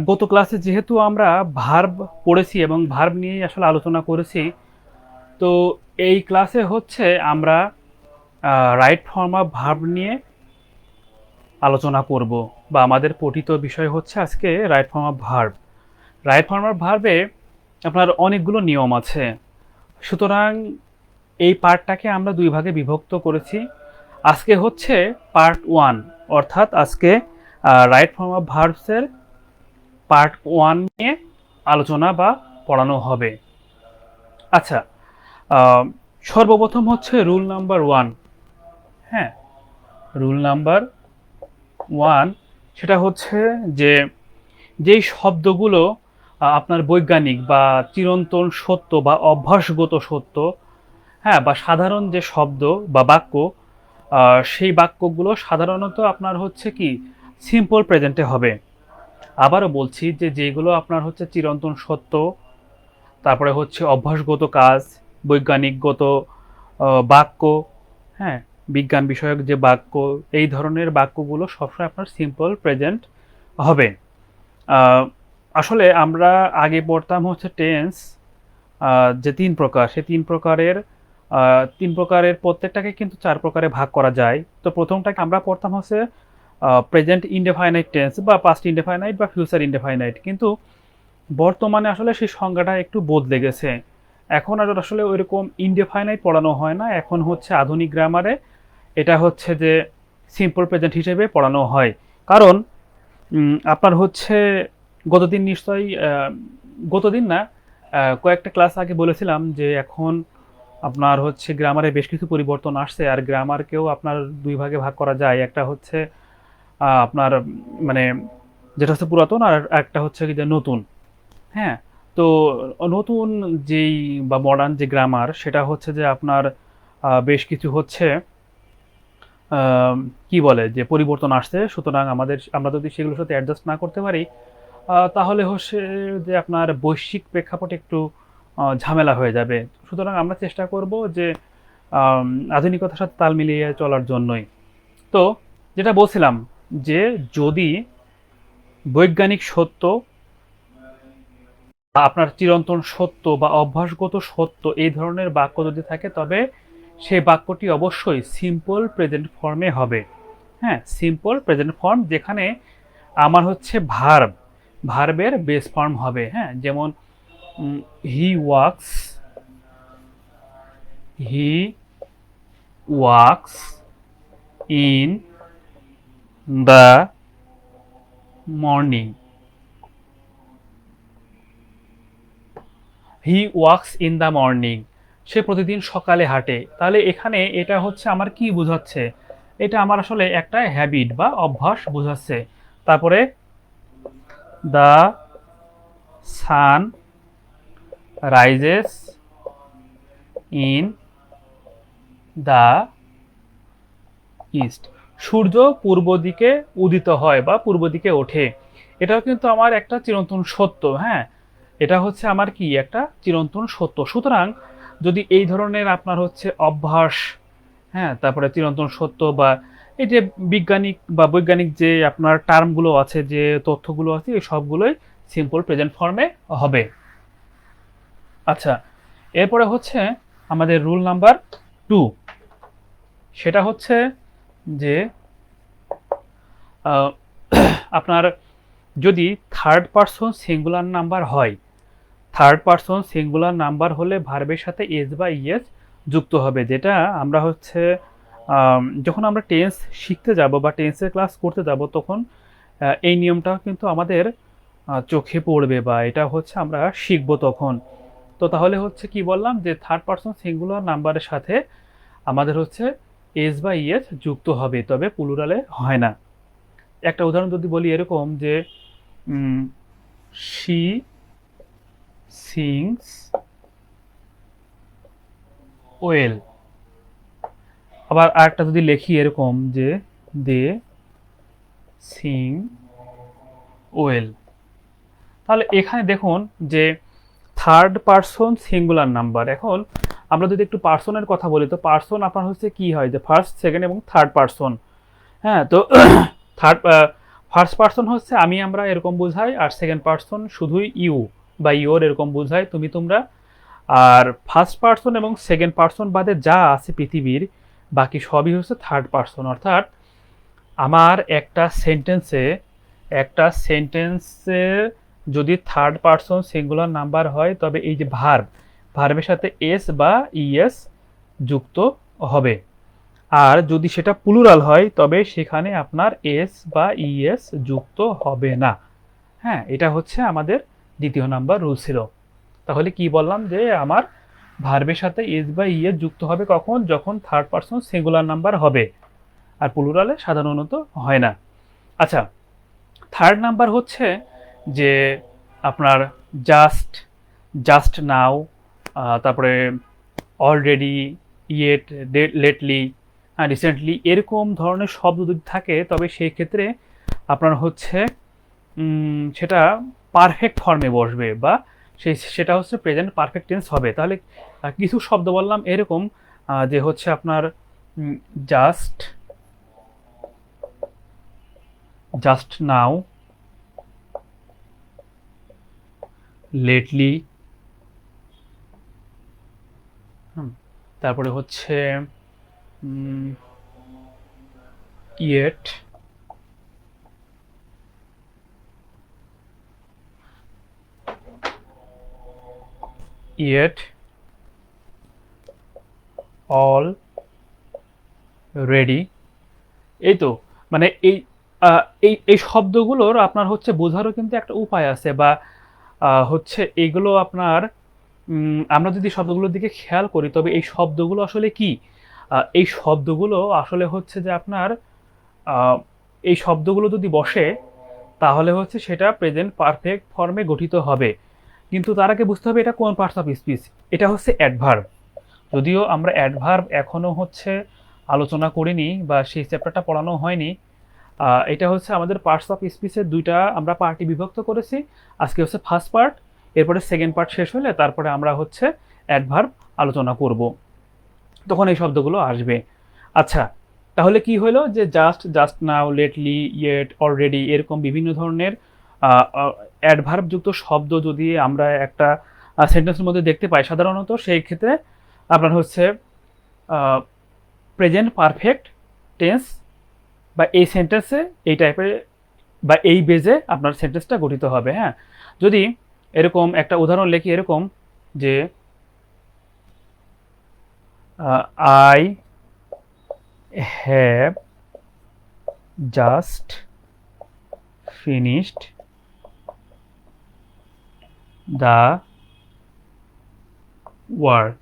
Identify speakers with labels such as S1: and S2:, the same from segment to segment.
S1: গত ক্লাসে যেহেতু আমরা ভার্ব পড়েছি এবং ভার্ব নিয়েই আসলে আলোচনা করেছি, তো এই ক্লাসে হচ্ছে আমরা রাইট ফর্ম অফ ভার্ব নিয়ে আলোচনা করব, বা আমাদের পঠিত বিষয় হচ্ছে আজকে right form of verb. Right form of ভার্বে আপনার অনেকগুলো নিয়ম আছে, সুতরাং এই পার্টটাকে আমরা দুই ভাগে বিভক্ত করেছি। আজকে হচ্ছে পার্ট 1, অর্থাৎ আজকে রাইট ফর্ম অফ ভার্বসের পার্ট 1 নিয়ে আলোচনা বা পড়ানো হবে। আচ্ছা, সর্বপ্রথম হচ্ছে রুল নাম্বার 1। হ্যাঁ, রুল নাম্বার 1 সেটা হচ্ছে যে যেই শব্দগুলো আপনার বৈজ্ঞানিক বা চিরন্তন সত্য বা অভ্যাসগত সত্য, হ্যাঁ, বা সাধারণ যে শব্দ বা বাক্য, সেই বাক্যগুলো সাধারণত আপনার হচ্ছে কি সিম্পল প্রেজেন্টে হবে। আবারও বলছি যে যেগুলো আপনার হচ্ছে চিরন্তন সত্য, তারপরে হচ্ছে অভ্যাসগত কাজ, বৈজ্ঞানিকগত বাক্য, হ্যাঁ, বিজ্ঞান বিষয়ক যে বাক্য, এই ধরনের বাক্যগুলো সবসময় আপনার সিম্পল প্রেজেন্ট হবে। আসলে আমরা আগে পড়তাম হচ্ছে টেন্স, যে তিন প্রকারের প্রত্যেকটাকে কিন্তু চার প্রকারে ভাগ করা যায়। তো প্রথমটাকে আমরা পড়তাম হচ্ছে প্রেজেন্ট ইনডেফাইনাইট টেন্স বা পাস্ট ইনডেফাইনাইট বা ফিউচার ইনডেফাইনাইট, কিন্তু বর্তমানে আসলে সেই সংজ্ঞাটা একটু বদলে গেছে। এখন আর আসলে ওইরকম ইনডেফাইনাইট পড়ানো হয় না, এখন হচ্ছে আধুনিক গ্রামারে এটা হচ্ছে যে সিম্পল প্রেজেন্ট হিসেবে পড়ানো হয়। কারণ আপনার হচ্ছে গতদিন নিশ্চয়ই গতদিন না, কয়েকটা ক্লাস আগে বলেছিলাম যে এখন আপনার হচ্ছে গ্রামারে বেশ কিছু পরিবর্তন আসছে, আর গ্রামারকেও আপনার দুই ভাগে ভাগ করা যায়। একটা হচ্ছে আপনার মানে যেটা হচ্ছে পুরাতন, আর একটা হচ্ছে কি যে নতুন। হ্যাঁ, তো নতুন যেই বা মডার্ন যে গ্রামার, সেটা হচ্ছে যে আপনার বেশ কিছু হচ্ছে আম, কি বলে যে পরিবর্তন আসছে, সুতরাং আমরা যদি সেগুলোর সাথে অ্যাডজাস্ট না করতে পারি, তাহলে হচ্ছে যে আপনার বৈশ্বিক প্রেক্ষাপটে একটু ঝামেলা হয়ে যাবে। সুতরাং আমরা চেষ্টা করব যে আম, আধুনিকতার সাথে তাল মিলিয়ে চলার জন্যই। তো যেটা বলছিলাম, যে যদি বৈজ্ঞানিক সত্য বা আপনার চিরন্তন সত্য বা অভ্যাসগত সত্য এই ধরনের বাক্য যদি থাকে, তবে সেই বাক্যটি অবশ্যই সিম্পল প্রেজেন্ট ফর্মে হবে। হ্যাঁ, সিম্পল প্রেজেন্ট ফর্ম, যেখানে আমার হচ্ছে ভার্বের বেস ফর্ম হবে। হ্যাঁ, যেমন he walks, he walks in the morning, he walks in the morning, সে প্রতিদিন সকালে হাঁটে। তাহলে এখানে এটা হচ্ছে আমার কি বোঝাচ্ছে? এটা আমার আসলে একটা হ্যাবিট বা অভ্যাস বোঝাচ্ছে। তারপরে the sun rises in the east, সূর্য পূর্ব দিকে উদিত হয় বা পূর্ব দিকে ওঠে। এটাও কিন্তু আমার একটা চিরন্তন সত্য। হ্যাঁ, এটা হচ্ছে আমার কি একটা চিরন্তন সত্য। সুতরাং যদি এই ধরনের আপনার হচ্ছে অভ্যাস, হ্যাঁ, তারপরে চিরন্তন সত্য বা এই যে বিজ্ঞানিক বা বৈজ্ঞানিক যে আপনার টার্মগুলো আছে, যে তথ্যগুলো আছে, এই সবগুলোই সিম্পল প্রেজেন্ট ফর্মে হবে। আচ্ছা, এরপরে হচ্ছে আমাদের রুল নাম্বার 2। সেটা হচ্ছে যে আহ, আপনার যদি থার্ড পারসন সিঙ্গুলার নাম্বার হয়, থার্ড পারসন সিঙ্গুলার নাম্বার হলে ভার্বের সাথে এস বা ইএস যুক্ত হবে। যেটা আমরা হচ্ছে যখন আমরা টেন্স শিখতে যাব বা টেন্সের ক্লাস করতে যাব, তখন এই নিয়মটাও কিন্তু আমাদের চোখে পড়বে, বা এটা হচ্ছে আমরা শিখব তখন। তো তাহলে হচ্ছে কি বললাম, যে থার্ড পারসন সিঙ্গুলার নাম্বারের সাথে আমাদের হচ্ছে এস বা ইএস যুক্ত হবে, তবে প্লুরালে হয় না। একটা উদাহরণ যদি বলি এরকম, যে শি সিংস ওয়েল। আবার আরেকটা যদি লিখি এরকম, যে দে সিং ওয়েল। তাহলে এখানে দেখুন যে থার্ড পারসন সিঙ্গুলার নাম্বার। এখন আমরা যদি একটু পার্সনের কথা বলি, তো পার্সন আপনার হচ্ছে কি হয়, যে ফার্স্ট, সেকেন্ড এবং থার্ড পারসন। হ্যাঁ, তো থার্ড ফার্স্ট পার্সন হচ্ছে আমি আমরা এরকম বোঝাই, আর সেকেন্ড পার্সন শুধুই ইউ বা ইওর এরকম বোঝায়, তুমি তোমরা। আর ফার্স্ট পার্সন এবং সেকেন্ড পার্সন বাদে যা আছে পৃথিবীর বাকি সবই হচ্ছে থার্ড পার্সন। অর্থাৎ আমার একটা সেন্টেন্সে যদি থার্ড পার্সন সিঙ্গুলার নাম্বার হয় তবে এই যে ভার্বের সাথে এস বা ইএস যুক্ত হবে। আর যদি সেটা প্লুরাল হয় তবে সেখানে আপনার এস বা ইএস যুক্ত হবে না। হ্যাঁ, এটা হচ্ছে আমাদের দ্বিতীয় নাম্বার রুল ছিল। তাহলে কি বললাম যে আমার ভার্বের সাথে এস বা ইএস যুক্ত হবে কখন? যখন থার্ড পার্সন সিঙ্গুলার নাম্বার হবে, আর প্লুরালে সাধারণত হয় না। আচ্ছা, থার্ড নাম্বার হচ্ছে যে আপনার জাস্ট, জাস্ট নাও, তারপরে অলরেডি, ইয়েট, লেটলি, রিসেন্টলি এরকম ধরনের শব্দ যদি থাকে তবে সেই ক্ষেত্রে আপনার হচ্ছে সেটা পারফেক্ট ফর্মে বসবে, বা সেটা হচ্ছে প্রেজেন্ট পারফেক্ট টেন্স হবে। তাহলে কিছু শব্দ বললাম এরকম যে হচ্ছে আপনার জাস্ট, জাস্ট নাও, লেটলি, তারপরে হচ্ছে ইয়েট, ইয়েট, অল রেডি। এই তো, মানে এই শব্দগুলোর আপনার হচ্ছে বোঝারও কিন্তু একটা উপায় আছে, বা হচ্ছে এইগুলো আপনার আমরা যদি শব্দগুলোর দিকে খেয়াল করি তবে এই শব্দগুলো আসলে কি? এই শব্দগুলো আসলে হচ্ছে যে আপনার এই শব্দগুলো যদি বসে তাহলে হচ্ছে সেটা প্রেজেন্ট পারফেক্ট ফর্মে গঠিত হবে। কিন্তু তার আগে বুঝতে হবে এটা কোন পার্টস অফ স্পিচ। এটা হচ্ছে অ্যাডভার্ব। যদিও আমরা অ্যাডভার্ব এখনো হচ্ছে আলোচনা করিনি বা সেই চ্যাপ্টারটা পড়ানো হয়নি। এটা হচ্ছে আমাদের পার্টস অফ স্পিচের দুইটা আমরা পার্টি বিভক্ত করেছি। আজকে হচ্ছে ফার্স্ট পার্ট, এরপরে সেকেন্ড পার্ট শেষ হলে তারপরে আমরা হচ্ছে অ্যাডভার্ব আলোচনা করব, তখন এই শব্দগুলো আসবে। আচ্ছা, তাহলে কি হলো যে just, just now, lately, yet, already এরকম বিভিন্ন ধরনের অ্যাডভার্ব যুক্ত শব্দ যদি আমরা একটা সেন্টেন্সের মধ্যে দেখতে পাই সাধারণত সেই ক্ষেত্রে আপনার হচ্ছে প্রেজেন্ট পারফেক্ট টেন্স বা এই সেন্টেন্সে এই টাইপের বা এই বেজে আপনার সেন্টেন্সটা গঠিত হবে। হ্যাঁ, যদি এরকম একটা উদাহরণ লিখি এরকম যে I have just finished the work,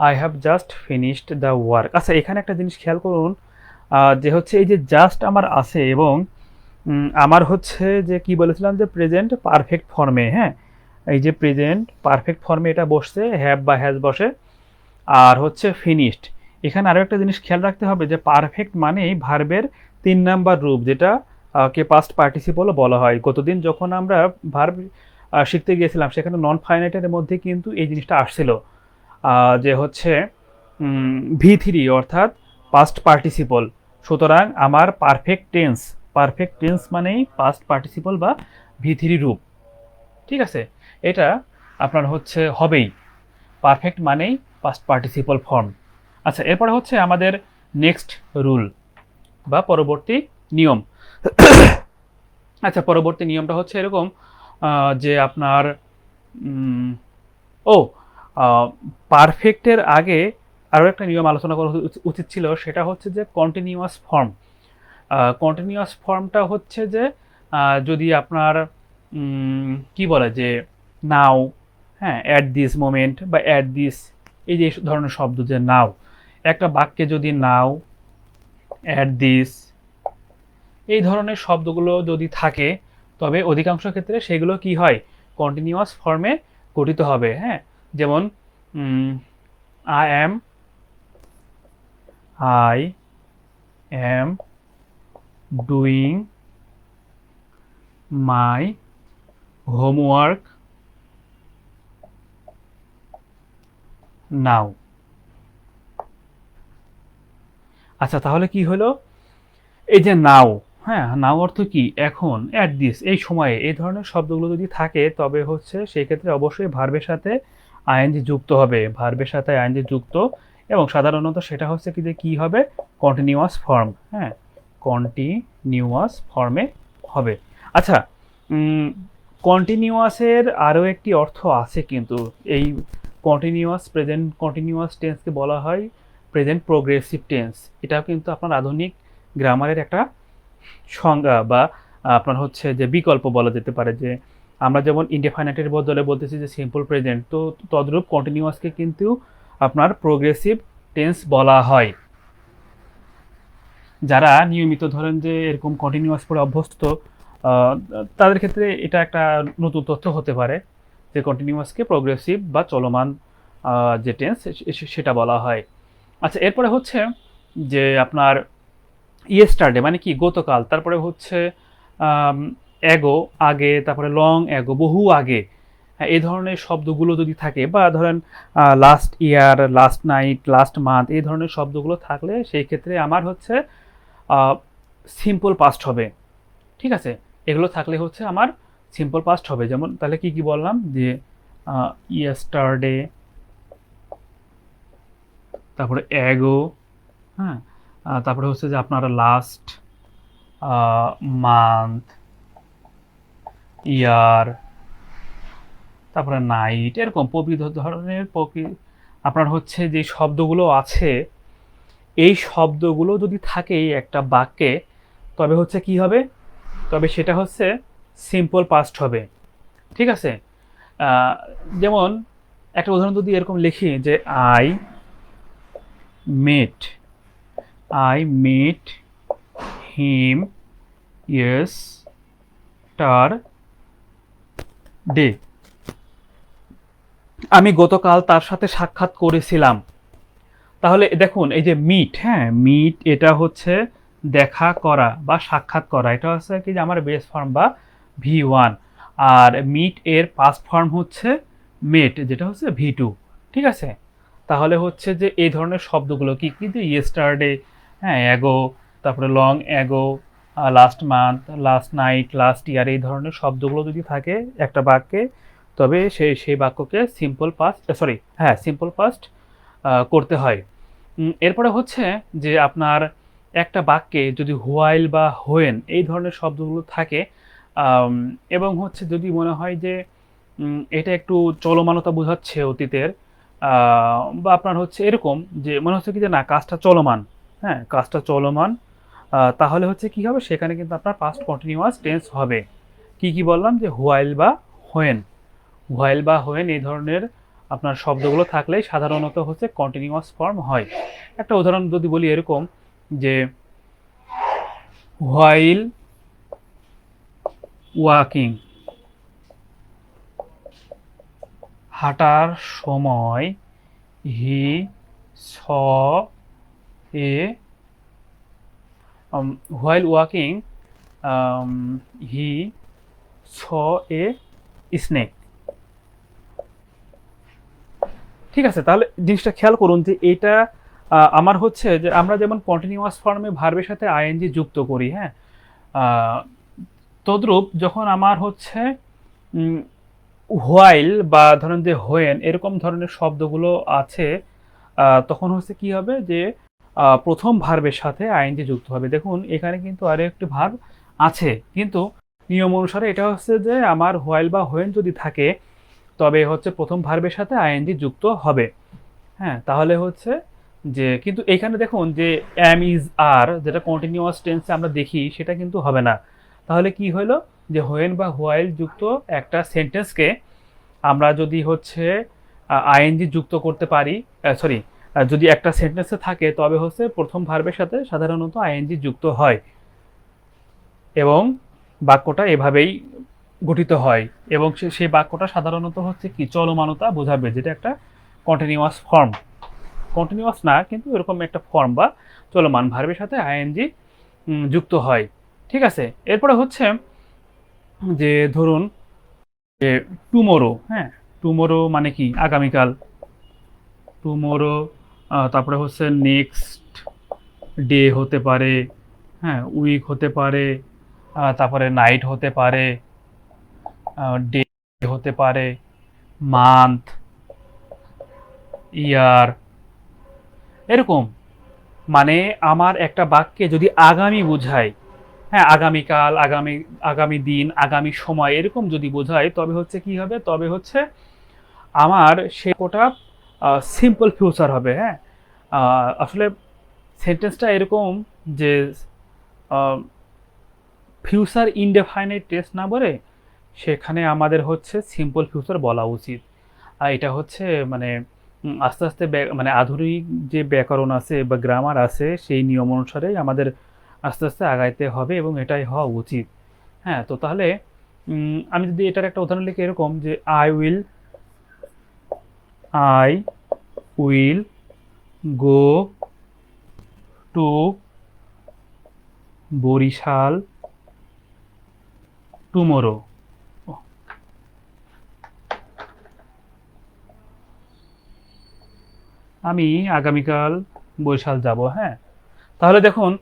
S1: I have just finished the work. আচ্ছা, এখানে একটা জিনিস খেয়াল করুন যে হচ্ছে এই যে জাস্ট আমার আছে এবং আমার হচ্ছে যে কি বলেছিলাম যে প্রেজেন্ট পারফেক্ট ফর্মে, হ্যাঁ, এই যে প্রেজেন্ট পারফেক্ট ফর্মে এটা বসছে, হ্যাভ বা হ্যাজ বসে, আর হচ্ছে ফিনিশড। এখানে আরও একটা জিনিস খেয়াল রাখতে হবে যে পারফেক্ট মানেই ভার্বের ৩ নাম্বার রূপ, যেটা কে পাস্ট পার্টিসিপলও বলা হয়। গতদিন যখন আমরা ভার্ব শিখতে গিয়েছিলাম সেখানে নন ফাইনাইটের মধ্যে কিন্তু এই জিনিসটা আসছিল যে হচ্ছে V3 অর্থাৎ পাস্ট পার্টিসিপল। সুতরাং আমার পারফেক্ট টেন্স মানেই পাস্ট পার্টিসিপল বা V3 রূপ। ঠিক আছে, এটা আপনার হচ্ছে হবেই, পারফেক্ট মানেই পাস্ট পার্টিসিপল ফর্ম। আচ্ছা, এরপরে হচ্ছে আমাদের নেক্সট রুল বা পরবর্তী নিয়ম। আচ্ছা, পরবর্তী নিয়মটা হচ্ছে এরকম যে আপনার ও পারফেক্টের আগে আরও একটা নিয়ম আলোচনা করা উচিত ছিল, সেটা হচ্ছে যে কন্টিনিউয়াস ফর্ম। কন্টিনিউয়াস ফর্মটা হচ্ছে যে যদি আপনার কি বলে যে নাও, হ্যাঁ, অ্যাট দিস মোমেন্ট বা অ্যাট দিস, এই যে ধরনের শব্দ যে নাও, একটা বাক্যে যদি নাও, অ্যাট দিস এই ধরনের শব্দগুলো যদি থাকে তবে অধিকাংশ ক্ষেত্রে সেগুলো কি হয়, কন্টিনিউয়াস ফর্মে গঠিত হবে। হ্যাঁ, যেমন I am doing my homework now. আচ্ছা, তাহলে কি হলো, এই যে নাও, হ্যাঁ, নাও অর্থ কি এখন, অ্যাট দিস এই সময়ে, এই ধরনের শব্দগুলো যদি থাকে তবে হচ্ছে সেই ক্ষেত্রে অবশ্যই ভার্বের সাথে আইএনজি যুক্ত হবে, ভার্বের সাথে আইএনজি যুক্ত, এবং সাধারণত সেটা হচ্ছে কি যে কি হবে, কন্টিনিউয়াস ফর্ম। হ্যাঁ, কন্টিনিউয়াস ফর্মে হবে। আচ্ছা, কন্টিনিউয়াসের আরও একটি অর্থ আছে কিন্তু, এই কন্টিনিউয়াস প্রেজেন্ট কন্টিনিউয়াস টেন্সকে বলা হয় প্রেজেন্ট প্রোগ্রেসিভ টেন্স। এটাও কিন্তু আপনার আধুনিক গ্রামারের একটা সংজ্ঞা বা আপনার হচ্ছে যে বিকল্প বলা যেতে পারে, যে আমরা যেমন ইনডেফিনিটের বদলে বলতেছি যে সিম্পল প্রেজেন্ট, তো তদ্রূপ কন্টিনিউয়াসকে কিন্তু আপনার প্রোগ্রেসিভ টেন্স বলা হয়। যারা নিয়মিত ধরেন যে এরকম কন্টিনিউয়াস পড়ে অভ্যস্ত, তাদের ক্ষেত্রে এটা একটা নতুন তথ্য হতে পারে যে কন্টিনিউয়াসকে প্রোগ্রেসিভ বা চলমান যে টেন্স সেটা বলা হয়। আচ্ছা, এরপরে হচ্ছে যে আপনার ইয়েস্টারডে মানে কি গতকাল, তারপরে হচ্ছে অ্যাগো আগে, তারপরে লং অ্যাগো বহু আগে। হ্যাঁ, এই ধরনের শব্দগুলো যদি থাকে, বা ধরেন last year, last night, last month, এই ধরনের শব্দগুলো থাকলে সেই ক্ষেত্রে আমার হচ্ছে সিম্পল পাস্ট হবে। ঠিক আছে, এগুলো থাকলে হচ্ছে আমার সিম্পল পাস্ট হবে। যেমন তাহলে কি কি বললাম, যে ইয়েস্টারডে, তারপরে অ্যাগো, হ্যাঁ, তারপরে হচ্ছে যে আপনার লাস্ট মান্থ, ইয়ার, তারপরে নাইট, এরকম প্রবিধ ধরনের আপনার হচ্ছে যে শব্দগুলো আছে, এই শব্দগুলো যদি থাকে একটা বাক্যে তবে হচ্ছে কি হবে, তবে সেটা হচ্ছে সিম্পল পাস্ট হবে। ঠিক আছে, যেমন একটা উদাহরণ যদি এরকম লিখি যে মেট আই মেট হিম ইয়েস্টারডে, আমি গতকাল তার সাথে সাক্ষাৎ করেছিলাম। তাহলে দেখুন এই যে মিট, হ্যাঁ মিট, এটা হচ্ছে দেখা করা বা সাক্ষাৎ করা, এটা হচ্ছে কি যে আমার বেস ফর্ম বা V1, আর মিট এর পাস্ট ফর্ম হচ্ছে মেট, যেটা হচ্ছে V2। ঠিক আছে, তাহলে হচ্ছে যে এই ধরনের শব্দগুলো কি কি, যে ইয়েস্টারডে, হ্যাঁ অ্যাগো, তারপরে long ago, last month, last night, last year, এই ধরনের শব্দগুলো যদি থাকে একটা বাক্যে তবে সেই বাক্যকে সিম্পল পাস্ট, সিম্পল পাস্ট করতে হয়। এরপরে হচ্ছে যে আপনার একটা বাক্যে যদি হোয়াইল বা হোয়েন এই ধরনের শব্দগুলো থাকে, এবং হচ্ছে যদি মনে হয় যে এটা একটু চলমানতা বোঝাচ্ছে অতীতের, বা আপনার হচ্ছে এরকম যে মনে হচ্ছে কি যে না কাজটা চলমান, হ্যাঁ কাজটা চলমান, তাহলে হচ্ছে কি হবে, সেখানে কিন্তু আপনার পাস্ট কন্টিনিউয়াস টেন্স হবে। কি কি বললাম, যে হোয়াইল বা হোয়েন, হোয়াইল বা হোয়েন এই ধরনের আপনার শব্দগুলো থাকলেই সাধারণত হচ্ছে কন্টিনিউয়াস ফর্ম হয়। একটা উদাহরণ যদি বলি এরকম, যে হোয়াইল ওয়াকিং, হাঁটার সময়, he saw a, while walking he saw a snake. ঠিক আছে, তাহলে জিনিসটা খেয়াল করুন যে এটা আমার হচ্ছে যে আমরা যেমন কন্টিনিউয়াস ফর্মে ভার্বের সাথে আইএনজি যুক্ত করি, হ্যাঁ তদ্রূপ যখন আমার হচ্ছে হোয়াইল বা ধরেন যে হোয়েন এরকম ধরনের শব্দগুলো আছে, তখন হচ্ছে কি হবে, যে প্রথম ভার্বের সাথে আইএনজি যুক্ত হবে। দেখুন এখানে কিন্তু আরো একটি ভার্ব আছে, কিন্তু নিয়ম অনুসারে এটা হচ্ছে যে আমার হোয়াইল বা হোয়েন যদি থাকে তবে হচ্ছে প্রথম ভার্বের সাথে আইএনজি যুক্ত হবে। হ্যাঁ, তাহলে হচ্ছে যে কিন্তু এখানে দেখুন যে এম ইজ আর, যেটা কন্টিনিউয়াস টেন্সে আমরা দেখি সেটা কিন্তু হবে না। তাহলে কি হলো, যে হোয়েন বা হোয়াইল যুক্ত একটা সেন্টেন্সকে আমরা যদি হচ্ছে আইএনজি যুক্ত করতে পারি, যদি একটা সেন্টেন্সে থাকে তবে হচ্ছে প্রথম ভার্বের সাথে সাধারণত আইএনজি যুক্ত হয়, এবং বাক্যটা এভাবেই গঠিত হয়, এবং সেই বাক্যটা সাধারণত হচ্ছে কি চলমানতা বোঝাবে, যেটা একটা কন্টিনিউয়াস ফর্ম, কন্টিনিউয়াস না কিন্তু এরকম একটা ফর্ম বা চলমান ভার্বের সাথে আইএনজি যুক্ত হয়। ঠিক আছে, এরপরে হচ্ছে যে ধরুন যে টুমোরো, হ্যাঁ টুমোরো মানে কি আগামীকাল, টুমোরো, তারপরে হচ্ছে নেক্সট ডে হতে পারে, হ্যাঁ, উইক হতে পারে, তারপরে নাইট হতে পারে, ডে হতে পারে, মান্থ, ইয়ার, এরকম। মানে আমার একটা বাক্যে যদি আগামী বোঝায়, হ্যাঁ আগামীকাল, আগামী আগামী দিন, আগামী সময় এরকম যদি বোঝায়, তবে হচ্ছে কি হবে, তবে হচ্ছে আমার সে কোটা সিম্পল ফিউচার হবে। হ্যাঁ, আসলে সেন্টেন্সটা এরকম যে ফিউচার ইনডেফাইনাইট টেন্স না বলে সেখানে আমাদের হচ্ছে সিম্পল ফিউচার বলা উচিত। আর এটা হচ্ছে মানে আস্তে আস্তে মানে আধুনিক যে ব্যাকরণ আছে বা গ্রামার আছে সেই নিয়ম অনুসারেই আমাদের আস্তে আস্তে আগাইতে হবে এবং এটাই হওয়া উচিত। হ্যাঁ, তো তাহলে আমি যদি এটার একটা উদাহরণ লিখি এরকম যে I will go to Barishal tomorrow. আমি আগামীকাল বরিশাল যাব। হ্যাঁ, তাহলে দেখুন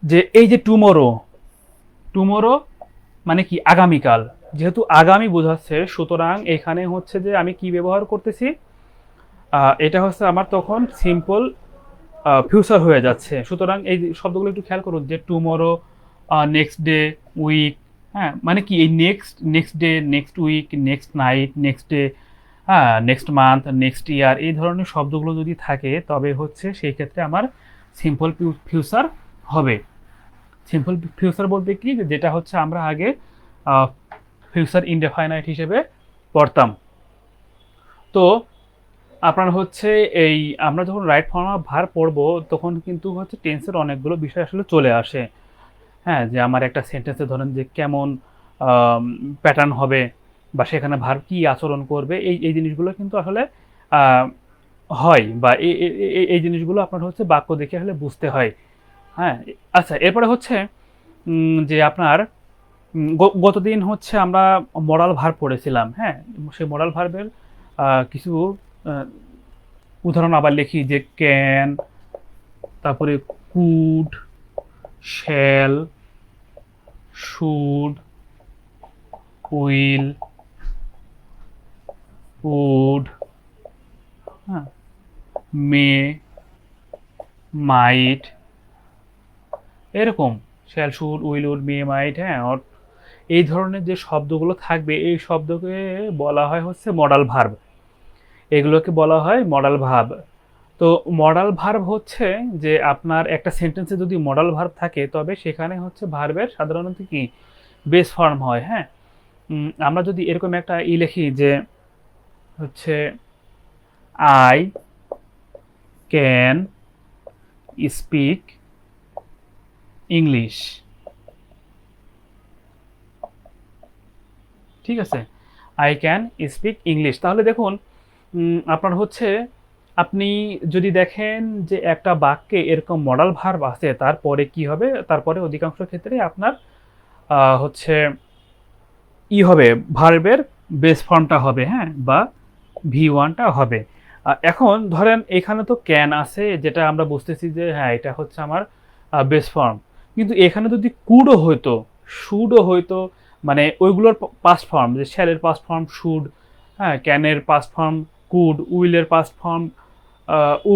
S1: যে এই যে টুমোরো, টুমোরো মানে কি আগামীকাল, যেহেতু আগামী বোঝাচ্ছে সুতরাং এখানে হচ্ছে যে আমি কি ব্যবহার করতেছি, এটা হচ্ছে আমার তখন সিম্পল ফিউচার হয়ে যাচ্ছে। সুতরাং এই শব্দগুলো একটু খেয়াল করুন যে টুমোরো, নেক্সট ডে, উইক। হ্যাঁ, মানে কি এই next, next day, next week, next night, next day, হ্যাঁ নেক্সট মান্থ, নেক্সট ইয়ার, এই ধরনের শব্দগুলো যদি থাকে তবে হচ্ছে সেই ক্ষেত্রে আমার সিম্পল ফিউচার হবে। সিম্পল ফিউচার বলতে কি, যেটা হচ্ছে আমরা আগে ফিউচার ইনডেফাইনাইট হিসেবে পড়তাম। তো আপনার হচ্ছে এই আমরা যখন রাইট ফর্ম অফ ভার্ব পড়বো তখন কিন্তু হচ্ছে টেন্সের অনেকগুলো বিষয় আসলে চলে আসে। হ্যাঁ, যে আমার একটা সেন্টেন্সে ধরেন যে কেমন প্যাটার্ন হবে বা সেখানে ভার্ব কি আচরণ করবে, এই এই জিনিসগুলো কিন্তু আসলে আহ, হয় বা এই জিনিসগুলো আপনার হচ্ছে বাক্য দেখে আসলে বুঝতে হয়। হ্যাঁ, আচ্ছা এরপরে হচ্ছে যে আপনার গতদিন হচ্ছে আমরা মরাল ভার্ব পড়েছিলাম। হ্যাঁ, সেই মরাল ভার্বের কিছু আহ, উদাহরণ আবার লিখি যে ক্যান, তারপরে could, shall, should, will, would, হ্যাঁ, মে, মাইট, এরকম shall, should, will, would, may, might. হ্যাঁ, এই ধরনের যে শব্দগুলো থাকবে এই শব্দকে বলা হয় হচ্ছে মডাল ভার্ব, এগুলোকে বলা হয় মডাল ভার্ব। তো মডাল ভার্ব হচ্ছে যে আপনার একটা সেন্টেন্সে যদি মডাল ভার্ব থাকে তবে সেখানে হচ্ছে ভার্বের সাধারণত কি বেস ফর্ম হয়। হ্যাঁ, আমরা যদি এরকম একটা লিখি যে হচ্ছে আই ক্যান স্পিক ইংলিশ, ঠিক আছে, আই ক্যান স্পিক ইংলিশ। তাহলে দেখুন আপনার হচ্ছে আপনি যদি দেখেন যে একটা বাক্যে এরকম মডাল ভার্ব আছে তারপরে কি হবে, তারপরে অধিকাংশ ক্ষেত্রে আপনার হচ্ছে হবে ভার্বের বেস ফর্মটা হবে। হ্যাঁ, বা ভি ওয়ানটা হবে। এখন ধরেন এখানে তো ক্যান আছে যেটা আমরা বুঝতেছি যে হ্যাঁ এটা হচ্ছে আমার বেস ফর্ম, কিন্তু এখানে যদি কুডও হইতো, শুডও হইতো, মানে ওইগুলোর পাস্ট ফর্ম, যে শ্যালের পাস্ট ফর্ম শুড, হ্যাঁ ক্যানের পাস্ট ফর্ম কুড, উইলের পাস্ট ফর্ম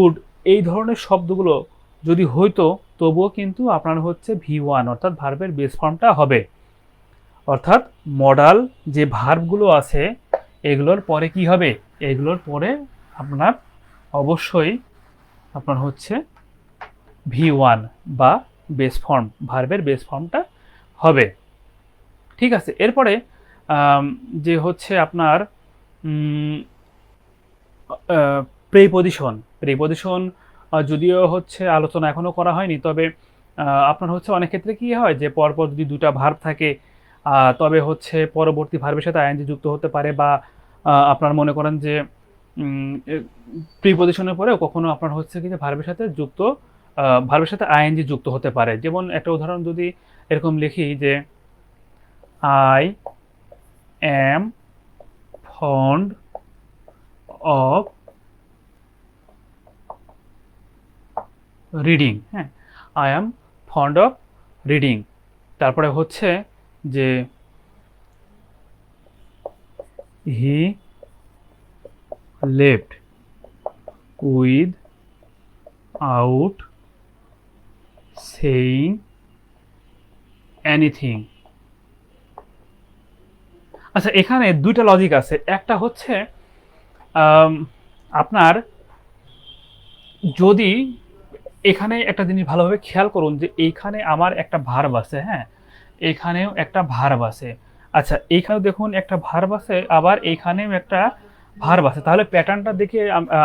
S1: উড, এই ধরনের শব্দগুলো যদি হইতো তবুও কিন্তু আপনার হচ্ছে ভি ওয়ান অর্থাৎ ভার্বের বেস ফর্মটা হবে। অর্থাৎ মডাল যে ভার্বগুলো আছে এগুলোর পরে কি হবে, এগুলোর পরে আপনার অবশ্যই আপনার হচ্ছে ভি ওয়ান বা বেস ফর্ম, ভার্বের বেস ফর্মটা হবে। ঠিক আছে, এরপরে যে হচ্ছে আপনার প্রেপজিশন, প্রেপজিশন যদিও হচ্ছে আলোচনা এখনো করা হয়নি, তবে আপনার হচ্ছে অনেক ক্ষেত্রে কি হয় যে পরপর যদি দুটা ভার্ব থাকে তবে হচ্ছে পরবর্তী ভার্বের সাথে আইএনজি যুক্ত হতে পারে, বা আপনার মনে করেন যে প্রিপজিশনের পরেও কখনো আপনার হচ্ছে কি যে ভার্বের সাথে যুক্ত, ভার্বের সাথে আইএনজি যুক্ত হতে পারে। যেমন একটা উদাহরণ যদি এরকম লিখি যে I am fond of reading. হ্যাঁ, I am fond of reading. তারপরে হচ্ছে যে he left without saying anything. আচ্ছা, এখানে দুইটা লজিক আছে। একটা হচ্ছে আপনার যদি এখানে একটা জিনিস ভালোভাবে খেয়াল করুন যে এইখানে আমার একটা ভার্ব আছে, হ্যাঁ, এখানেও একটা ভার্ব আছে। আচ্ছা, এইখানেও দেখুন একটা ভার্ব আছে, আবার এইখানেও একটা ভার্ব আছে। তাহলে প্যাটার্নটার দিকে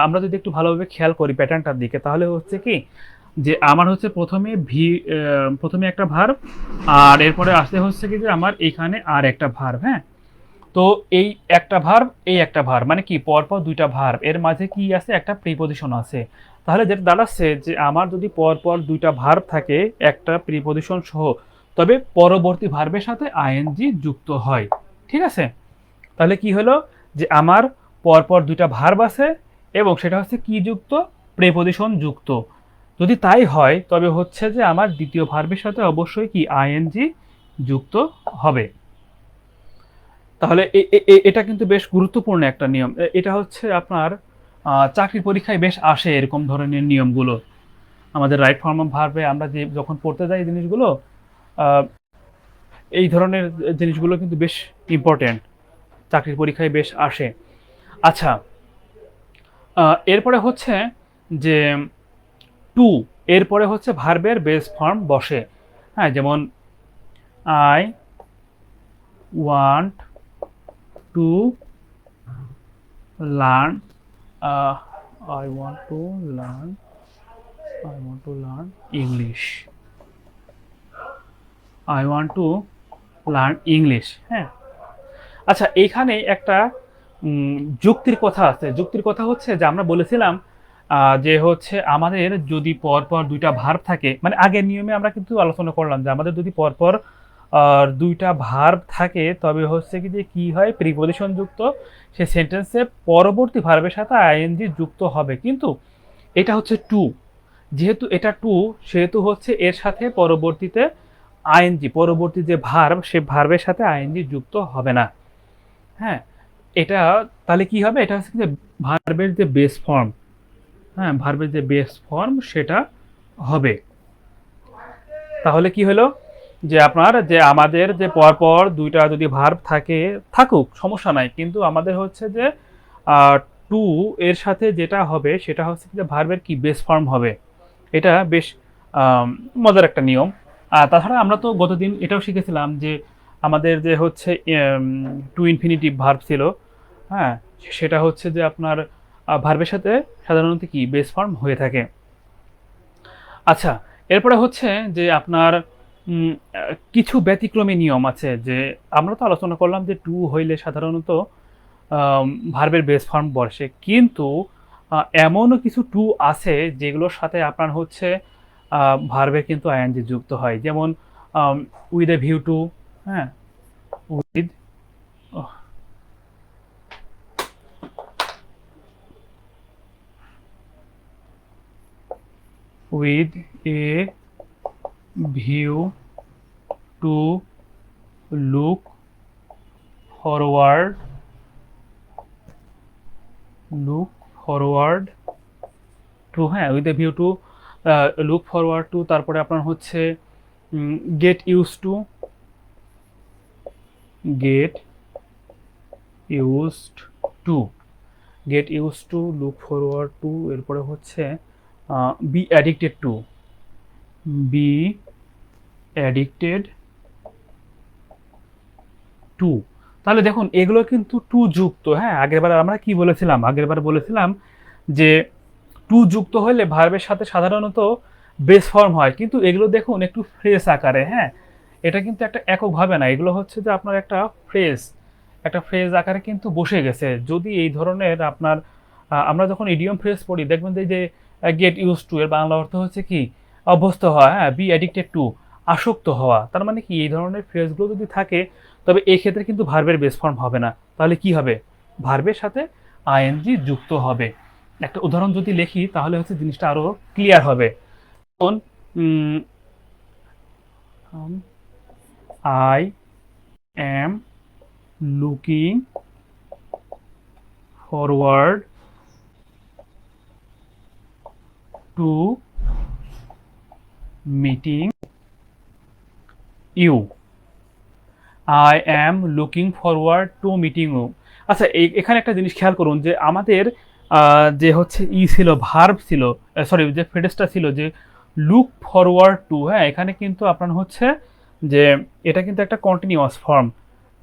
S1: আমরা যদি একটু ভালোভাবে খেয়াল করি প্যাটার্নটার দিকে, তাহলে হচ্ছে কি যে আমার হচ্ছে প্রথমে একটা ভার্ব, আর এরপরে আসতে হচ্ছে কি যে আমার এইখানে আর একটা ভার্ব। হ্যাঁ, তো এই একটা ভার্ব, এই একটা ভার্ব, মানে কি পরপর দুইটা ভার্ব, এর মাঝে কি আছে, একটা প্রিপজিশন আছে। তাহলে যেটা দাঁড়াচ্ছে যে আমার যদি পরপর দুইটা ভার্ব থাকে একটা প্রিপজিশন সহ, তবে পরবর্তী ভার্বের সাথে আইএনজি যুক্ত হয়। ঠিক আছে, তাহলে কি হলো যে আমার পরপর দুইটা ভার্ব আছে এবং সেটা হচ্ছে কি যুক্ত, প্রিপজিশন যুক্ত। যদি তাই হয় তবে হচ্ছে যে আমার দ্বিতীয় ভার্বের সাথে অবশ্যই কি আইএনজি যুক্ত হবে। তাহলে এটা কিন্তু বেশ গুরুত্বপূর্ণ একটা নিয়ম। এটা হচ্ছে আপনার চাকরির পরীক্ষায় বেশ আসে এরকম ধরনের নিয়মগুলো। আমাদের রাইট ফর্ম অফ ভার্বে আমরা যে যখন পড়তে যাই জিনিসগুলো, আহ, এই ধরনের জিনিসগুলো কিন্তু বেশ ইম্পর্টেন্ট, চাকরির পরীক্ষায় বেশ আসে। আচ্ছা, এরপরে হচ্ছে যে টু, এরপরে হচ্ছে ভার্বের বেস ফর্ম বসে। হ্যাঁ, যেমন I want to learn, I want to learn English. I want to learn English. হ্যাঁ, আচ্ছা, এইখানে একটা যুক্তির কথা আছে। যুক্তির কথা হচ্ছে যে আমরা বলেছিলাম যে হচ্ছে আমাদের যদি পরপর দুইটা ভার্ব থাকে, মানে আগের নিয়মে আমরা কিন্তু আলোচনা করলাম যে আমাদের যদি পরপর দুইটা ভার্ব থাকে তবে হচ্ছে কি যে কি হয়, প্রিপজিশন যুক্ত সে সেন্টেন্সে পরবর্তী ভার্বের সাথে আইএনজি যুক্ত হবে। কিন্তু এটা হচ্ছে টু, যেহেতু এটা টু সেহেতু হচ্ছে এর সাথে পরবর্তীতে আইএনজি, পরবর্তী যে ভার্ব সে ভার্বের সাথে আইএনজি যুক্ত হবে না। হ্যাঁ, এটা তাহলে কি হবে, এটা হচ্ছে যে ভার্বের যে বেস ফর্ম, হ্যাঁ, ভার্বের যে বেস ফর্ম সেটা হবে। তাহলে কি হলো যে আপনার যে আমাদের যে পরপর দুইটা যদি ভার্ব থাকে, থাকুক সমস্যা নাই, কিন্তু আমাদের হচ্ছে যে টু এর সাথে যেটা হবে সেটা হচ্ছে যে ভার্বের কি বেস ফর্ম হবে। এটা বেশ মজার একটা নিয়ম। আর তাছাড়া আমরা তো গতদিন এটাও শিখেছিলাম যে আমাদের যে হচ্ছে টু ইনফিনিটিভ ভার্ব ছিল, হ্যাঁ, সেটা হচ্ছে যে আপনার ভার্বের সাথে সাধারণত কি বেস ফর্ম হয়ে থাকে। আচ্ছা, এরপরে হচ্ছে যে আপনার কিছু ব্যতিক্রমী নিয়ম আছে। যে আমরা তো আলোচনা করলাম যে টু হইলে সাধারণত ভার্বের বেস ফর্ম বসে, কিন্তু এমনও কিছু টু আছে যেগুলোর সাথে আপনার হচ্ছে ভার্বের কিন্তু আইএনজি যুক্ত হয়। যেমন উইথ এ ভিউ টু, হ্যাঁ, with with a view to look forward to, হ্যাঁ, with a view to look forward to, তারপরে আপনার হচ্ছে get used to get used to get used to look forward to, এরপরে হচ্ছে be addicted to be addicted to। তাহলে দেখুন এগুলো কিন্তু টু যুক্ত। হ্যাঁ, আগেরবার আমরা কি বলেছিলাম, আগেরবার বলেছিলাম যে টু যুক্ত হলে ভার্বের সাথে সাধারণত বেস ফর্ম হয়, কিন্তু এগুলো দেখুন একটু ফ্রেজ আকারে। হ্যাঁ, এটা কিন্তু একটা এককভাবে না, এগুলো হচ্ছে যে আপনার একটা ফ্রেজ আকারে কিন্তু বসে গেছে। যদি এই ধরনের আপনার আমরা যখন ইডিয়ম ফ্রেজ পড়ি দেখবেন যে গেট ইউজ টু এর বাংলা অর্থ হচ্ছে কি অভ্যস্ত হওয়া, হ্যাঁ, বি অ্যাডিক্টেড টু আসক্ত হওয়া। তার মানে কি এই ধরনের ফ্রেজগুলো যদি থাকে তবে এই ক্ষেত্রে কিন্তু ভার্বের বেস ফর্ম হবে না। তাহলে কি হবে, ভার্বের সাথে আইএনজি যুক্ত হবে। একটা উদাহরণ যদি লিখি তাহলে হচ্ছে জিনিসটা আরো ক্লিয়ার হবে। যেমন I am looking forward to meeting you. I am looking forward to meeting you. আচ্ছা, এখানে একটা জিনিস খেয়াল করুন যে আমাদের যে হচ্ছে ছিল ভার্ব ছিল, সরি যে ফ্রেজটা ছিল যে লুক ফরওয়ার্ড টু, হ্যাঁ এখানে কিন্তু আপনার হচ্ছে যে এটা কিন্তু একটা কন্টিনিউয়াস ফর্ম,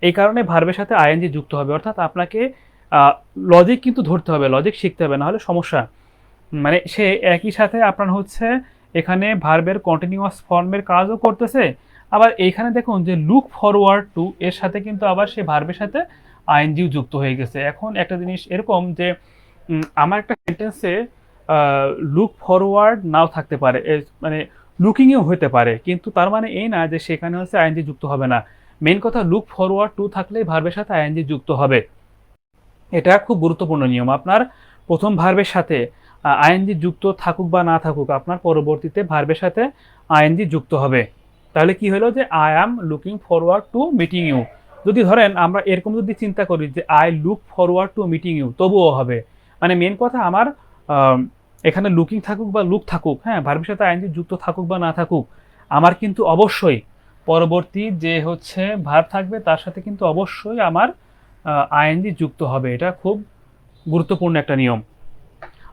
S1: এই কারণে ভার্বের সাথে আইএনজি যুক্ত হবে। অর্থাৎ আপনাকে লজিক কিন্তু ধরতে হবে, লজিক শিখতে হবে, নাহলে সমস্যা। মানে সে একই সাথে আপনার হচ্ছে এখানে ভার্বের কন্টিনিউয়াস ফর্মের কাজও করতেছে, আবার এইখানে দেখুন যে লুক ফরওয়ার্ড টু এর সাথে কিন্তু আবার সে ভার্বের সাথে আইএনজিও যুক্ত হয়ে গেছে। এখন একটা জিনিস এরকম যে আমার একটা সেন্টেন্সে লুক ফরওয়ার্ড নাও থাকতে পারে, মানে লুকিংও হতে পারে, কিন্তু তার মানে এই না যে সেখানে হচ্ছে আইএনজি যুক্ত হবে না। মেইন কথা লুক ফরওয়ার্ড টু থাকলেই ভার্বের সাথে আইএনজি যুক্ত হবে। এটা খুব গুরুত্বপূর্ণ নিয়ম। আপনার প্রথম ভার্বের সাথে আইএনজি যুক্ত থাকুক বা না থাকুক, আপনার পরবর্তীতে ভার্বের সাথে আইএনজি যুক্ত হবে। তাহলে কি হলো যে I am looking forward to meeting you. যদি ধরেন আমরা এরকম যদি চিন্তা করি যে I look forward to meeting you, তবুও হবে। মানে মেন কথা আমার এখানে লুকিং থাকুক বা লুক থাকুক, হ্যাঁ ভার্বের সাথে আইএনজি যুক্ত থাকুক বা না থাকুক, আমার কিন্তু অবশ্যই পরবর্তী যে হচ্ছে ভার্ব থাকবে তার সাথে কিন্তু অবশ্যই আমার আইএনজি যুক্ত হবে। এটা খুব গুরুত্বপূর্ণ একটা নিয়ম।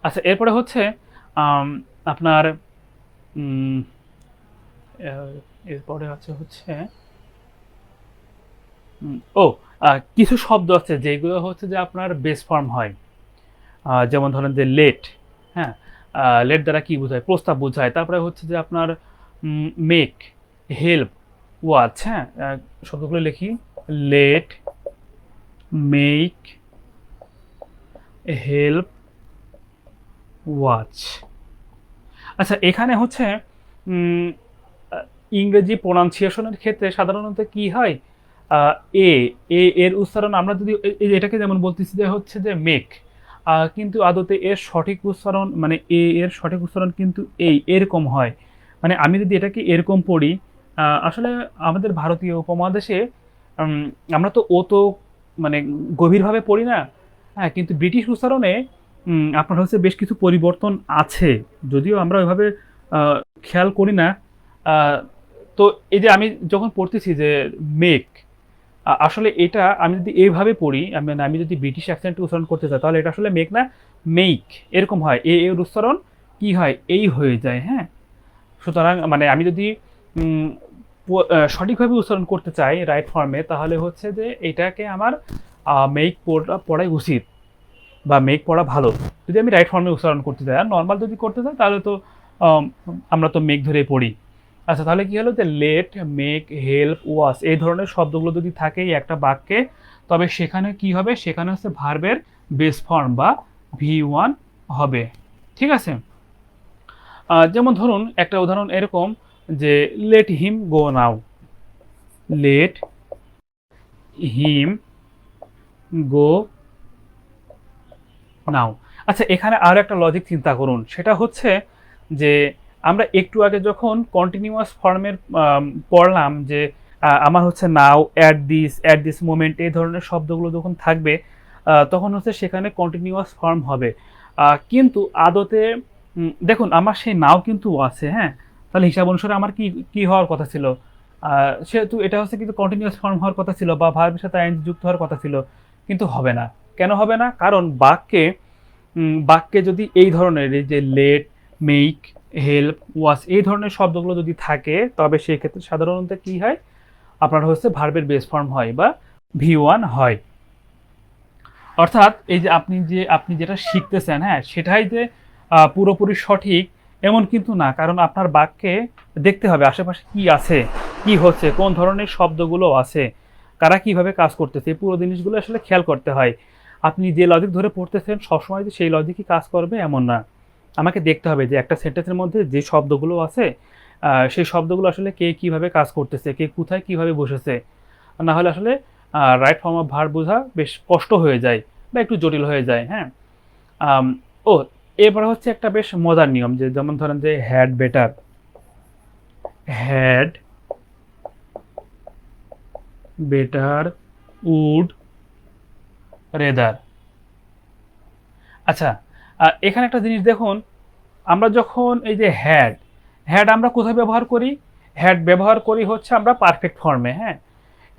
S1: আচ্ছা, এরপরে হচ্ছে আপনার এরপরে আছে হচ্ছে ও কিছু শব্দ আছে যেগুলো হচ্ছে যে আপনার বেস ফর্ম হয়। যেমন ধরেন যে লেট, হ্যাঁ লেট দ্বারা কি বোঝায়, প্রস্তাব বোঝায়। তারপরে হচ্ছে যে আপনার মেক, হেল্প, ওয়াচ, হ্যাঁ শব্দগুলো লিখি, লেট, মেক, হেল্প, ওয়াচ। আচ্ছা, এখানে হচ্ছে ইংরেজি প্রোনাউন্সিয়েশনের ক্ষেত্রে সাধারণত কি হয়, এ এর উচ্চারণ আমরা যদি এটাকে যেমন বলতেছি যে হচ্ছে যে মেক, কিন্তু আদতে এর সঠিক উচ্চারণ মানে এর সঠিক উচ্চারণ কিন্তু এরকম হয়। মানে আমি যদি এটাকে এরকম পড়ি, আসলে আমাদের ভারতীয় উপমহাদেশে আমরা তো মানে গভীরভাবে পড়ি না, হ্যাঁ কিন্তু ব্রিটিশ উচ্চারণে আপনার হচ্ছে বেশ কিছু পরিবর্তন আছে, যদিও আমরা ওইভাবে খেয়াল করি না। আহ, তো এই যে আমি যখন পড়তেছি যে মেক, আসলে এটা আমি যদি এইভাবে পড়ি, আমি যদি ব্রিটিশ অ্যাকসেন্টে উচ্চারণ করতে চাই, তাহলে এটা আসলে মেক না, মেইক এরকম হয়। এর উচ্চারণ কি হয়, এই হয়ে যায়, হ্যাঁ। সুতরাং মানে আমি যদি সঠিকভাবে উচ্চারণ করতে চাই রাইট ফর্মে, তাহলে হচ্ছে যে এটাকে আমার মেইক পড়াই উচিত বা মেক পড়া ভালো, যদি আমি রাইট ফর্মে উচ্চারণ করতে চাই। আর নর্মাল যদি করতে চাই তাহলে তো আমরা তো মেক ধরে পড়ি। আচ্ছা, তাহলে কি হলো যে লেট, মেক, হেল্প, ওয়াশ এই ধরনের শব্দগুলো যদি থাকে একটা বাক্যে, তবে সেখানে কি হবে, সেখানে হচ্ছে ভার্বের বেস ফর্ম বা V1 হবে। ঠিক আছে। যেমন ধরুন একটা উদাহরণ এরকম যে লেট হিম গো নাও, লেট হিম গো নাও। আচ্ছা, এখানে আরো একটা লজিক চিন্তা করুন, সেটা হচ্ছে যে আমরা একটু আগে যখন কন্টিনিউয়াস ফর্মের পড়লাম যে আমার হচ্ছে নাও, অ্যাট দিস মোমেন্ট এই ধরনের শব্দগুলো যখন থাকবে, তখন হচ্ছে সেখানে কন্টিনিউয়াস ফর্ম হবে। কিন্তু আদতে দেখুন আমার সেই নাও কিন্তু আছে, হ্যাঁ তাহলে হিসাব অনুসারে আমার কি কি হওয়ার কথা ছিল, সেহেতু এটা হচ্ছে কিন্তু কন্টিনিউয়াস ফর্ম হওয়ার কথা ছিল বা ভার্বের সাথে আইএনজি যুক্ত হওয়ার কথা ছিল, কিন্তু হবে না। কেন হবে না? কারণ বাক্যে যদি এই ধরনের এই যে লেট, মেক, হেল্প, ওয়াচ এই ধরনের শব্দগুলো যদি থাকে, তবে সেই ক্ষেত্রে সাধারণত কি হয়, আপনার হচ্ছে ভার্বের বেস ফর্ম হয় বা V1 হয়। অর্থাৎ এই যে আপনি যেটা শিখতেছেন, হ্যাঁ সেটাই যে পুরোপুরি সঠিক এমন কিন্তু না, কারণ আপনার বাক্যে দেখতে হবে আশেপাশে কি আছে, কি হচ্ছে, কোন ধরনের শব্দগুলো আছে, কারা কিভাবে কাজ করতেছে, এই পুরো জিনিসগুলো আসলে খেয়াল করতে হয়। আপনি যে লজিক ধরে পড়তেছেন সবসময় যে সেই লজিকই কাজ করবে এমন না। আমাকে দেখতে হবে যে একটা সেন্টেন্সের মধ্যে যে শব্দগুলো আছে, সেই শব্দগুলো আসলে কে কিভাবে কাজ করতেছে, কে কোথায় কিভাবে বসেছে। না হলে আসলে রাইট ফর্ম অফ ভার্ব বোঝা বেশ কষ্ট হয়ে যায় বা একটু জটিল হয়ে যায়, হ্যাঁ। আম, ও এরপরে হচ্ছে একটা বেশ মজার নিয়ম, যে যেমন ধরেন যে had better, had better, would, rather. আচ্ছা, এখানে একটা জিনিস দেখুন, আমরা যখন এই যে হ্যাড, হ্যাড আমরা কোথায় ব্যবহার করি? হ্যাড ব্যবহার করি হচ্ছে আমরা পারফেক্ট ফর্মে, হ্যাঁ,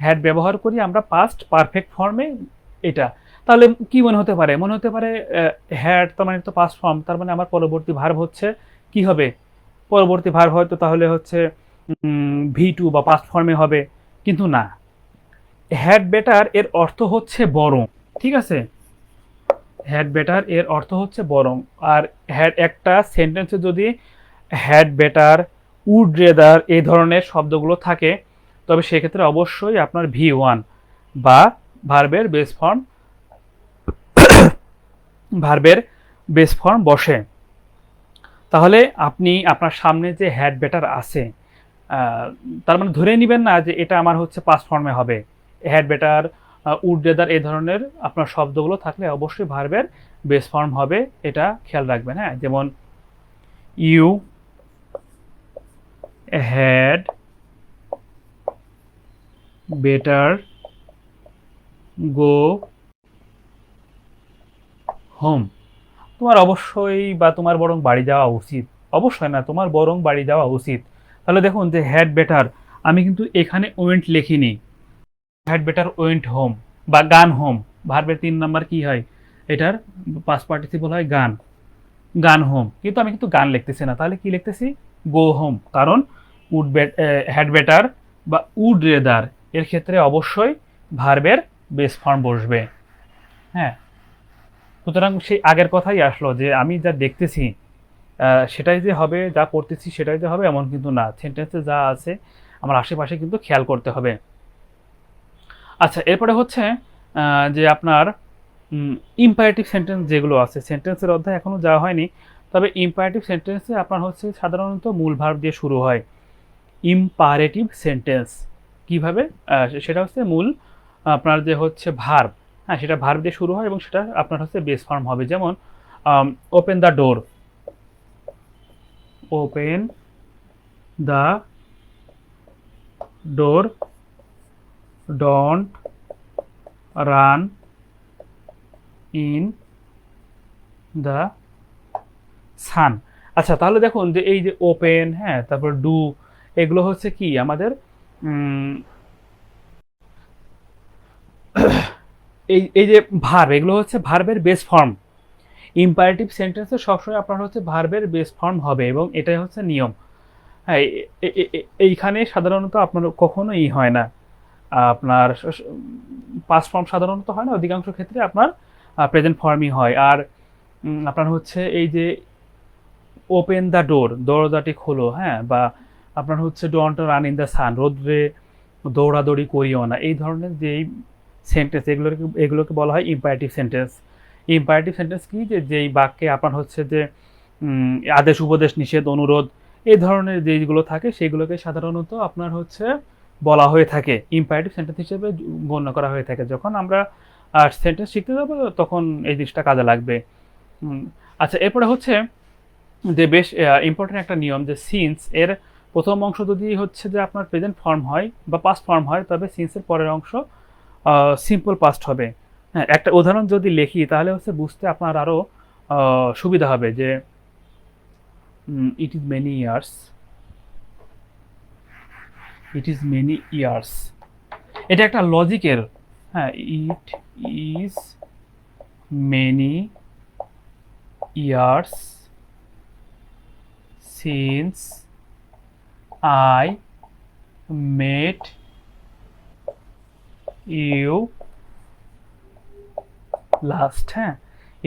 S1: হ্যাড ব্যবহার করি আমরা পাস্ট পারফেক্ট ফর্মে। এটা তাহলে কি মনে হতে পারে? মনে হতে পারে হ্যাড তার মানে তো পাস্ট ফর্ম, তার মানে আমার পরবর্তী ভার্ব হচ্ছে কি হবে? পরবর্তী ভার্ব হয়তো তাহলে হচ্ছে V2 বা পাস্ট ফর্মে হবে, কিন্তু না। হ্যাড বেটার এর অর্থ হচ্ছে বরং, ঠিক আছে? হ্যাড বেটার এর অর্থ হচ্ছে বরং। আর হ্যাড একটা সেন্টেন্সে যদি হ্যাড বেটার, উড রেদার এই ধরনের শব্দগুলো থাকে, তবে সেক্ষেত্রে অবশ্যই আপনার V1 বা ভার্বের বেস ফর্ম, ভার্বের বেস ফর্ম বসে। তাহলে আপনি আপনার সামনে যে হ্যাড বেটার আছে, তার মানে ধরে নেবেন না যে এটা আমার হচ্ছে পাস্ট ফর্মে হবে। হ্যাড বেটার, উড রেদার এই ধরনের আপনার শব্দগুলো থাকলে অবশ্যই ভার্বের বেস ফর্ম হবে, এটা খেয়াল রাখবেন। হ্যাঁ, যেমন you had better go home. তোমার অবশ্যই বা তোমার বরং বাড়ি যাওয়া উচিত। অবশ্যই না, তোমার বরং বাড়ি যাওয়া উচিত। তাহলে দেখুন যে হ্যাড বেটার, আমি কিন্তু এখানে ওয়েন্ট লিখিনি। হ্যাড বেটার ওয়েন্ট হোম বা গান হোম, ভার্বের 3 নাম্বার কি হয়? এটার পাস্ট পার্টিসিপল হয় গান, গান হোম। কিন্তু আমি কিন্তু গান লিখতেছি না, তাহলে কি লিখতেছি? Go home. কারণ উড হ্যাড বেটার বা উড রেদার এর ক্ষেত্রে অবশ্যই ভার্বের বেস ফর্ম বসবে। হ্যাঁ, সুতরাং সেই আগের কথাই আসলো যে আমি যা দেখতেছি সেটাই যে হবে, যা পড়তেছি সেটাই যে হবে এমন কিন্তু না। সেন্টেন্সে যা আছে আমার আশেপাশে কিন্তু খেয়াল করতে হবে। আচ্ছা, এরপরে হচ্ছে যে আপনার ইম্পারেটিভ সেন্টেন্স যেগুলো আছে, সেন্টেন্সের অধ্যায় এখনো যাওয়া হয়নি, তবে ইম্পারেটিভ সেন্টেন্সে আপনার হচ্ছে সাধারণত মূল ভার্ব দিয়ে শুরু হয়। ইম্পারেটিভ সেন্টেন্স কিভাবে? সেটা হচ্ছে মূল আপনার যে হচ্ছে ভার্ব, হ্যাঁ, সেটা ভার্ব দিয়ে শুরু হয় এবং সেটা আপনার হচ্ছে বেস ফর্ম হবে। যেমন open the door, open the door, don't run in the sun. আচ্ছা, তাহলে দেখুন যে এই যে ওপেন, হ্যাঁ, তারপর ডু, এগুলো হচ্ছে কি আমাদের এই এই যে ভার্ব, এগুলো হচ্ছে ভার্বের বেস ফর্ম। ইম্পারেটিভ সেন্টেন্সে সবসময় আপনার হচ্ছে ভার্বের বেস ফর্ম হবে এবং এটাই হচ্ছে নিয়ম। হ্যাঁ, এইখানে সাধারণত আপনার কখনো হয় না, আপনার পাস্ট ফর্ম সাধারণত হয় না, অধিকাংশ ক্ষেত্রে আপনার প্রেজেন্ট ফর্মই হয়। আর আপনার হচ্ছে এই যে ওপেন দ্য ডোর, দরজাটি খোলো, হ্যাঁ, বা আপনার হচ্ছে don't run in the sun, রোদ্রে দৌড়াদৌড়ি করিও না, এই ধরনের যেই সেন্টেন্স এগুলোকে বলা হয় ইম্পারেটিভ সেন্টেন্স। ইম্পারেটিভ সেন্টেন্স কি? যে যেই বাক্যে আপনার হচ্ছে যে আদেশ, উপদেশ, নিষেধ, অনুরোধ এই ধরনের যেইগুলো থাকে সেগুলোকে সাধারণত আপনার হচ্ছে বলা হয়ে থাকে, ইম্পারেটিভ সেন্টেন্স হিসেবে গণ্য করা হয়ে থাকে। যখন আমরা সেন্টেন্স শিখতে যাবো তখন এই জিনিসটা কাজে লাগবে। আচ্ছা, এরপরে হচ্ছে যে বেশ ইম্পর্টেন্ট একটা নিয়ম, যে সিন্স এর প্রথম অংশ যদি হচ্ছে যে আপনার প্রেজেন্ট ফর্ম হয় বা পাস্ট ফর্ম হয়, তবে সিন্সের পরের অংশ সিম্পল পাস্ট হবে। হ্যাঁ, একটা উদাহরণ যদি লিখি তাহলে হচ্ছে বুঝতে আপনার আরও সুবিধা হবে যে it is many years, it is many years, এটা একটা লজিকের। হ্যাঁ, it is many years since I met you last. হ্যাঁ,